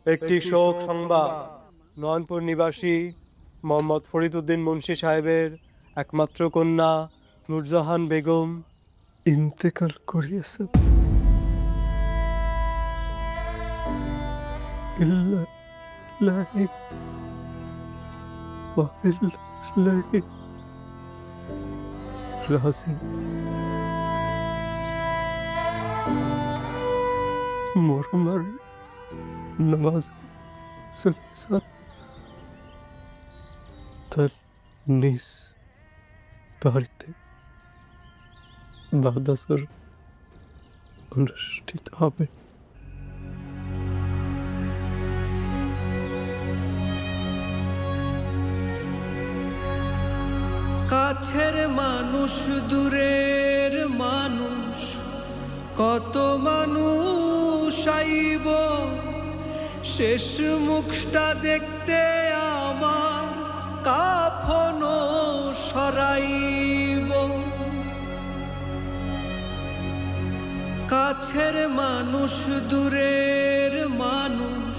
একটি শোক সংবাদ। নয়নপুর নিবাসী মোহাম্মদ ফরিদ উদ্দিন মুন্সি সাহেবের একমাত্র কন্যা নূরজাহান বেগম ইন্তেকাল করিয়াছেন। ইল্লাল্লাহি ওয়া ইলাইহি রাজিউন। মরমার নামাজ তার নিজ বাড়িতে বাদাসর অনুষ্ঠিত হবে। কাছের মানুষ দূরের মানুষ, কত মানুষ আইব শেষ মুখটা দেখতে আমার কাফন সরাইব। কাছের মানুষ দূরের মানুষ,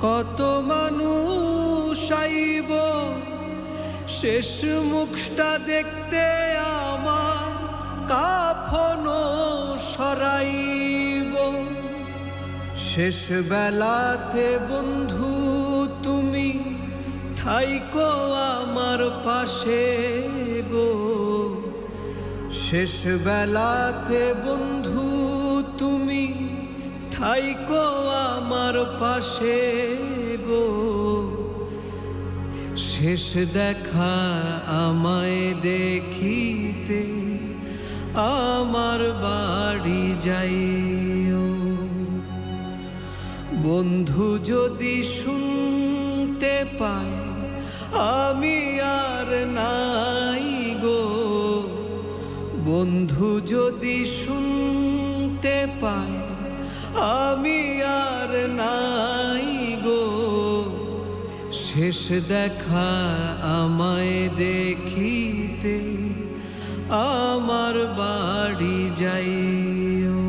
কত মানুষ আইব শেষ মুখটা দেখতে আমার কাফন সরাইব। শেষ বেলাতে বন্ধু তুমি থাইকো আমার পাশে গো। শেষ বেলাতে বন্ধু তুমি থাইকো আমার পাশে গো। শেষ দেখা আমায় দেখিতে আমার বাড়ি যাইও। বন্ধু যদি শুনতে পায় আমি আর নাই গো। বন্ধু যদি শুনতে পায় আমি আর নাই গো। শেষ দেখা আমায় দেখিতে আমার বাড়ি যাইও।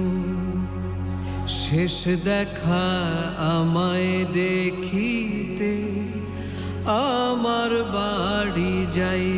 শেষ দেখা আমায় দেখিতে আমার বাড়ি যাই।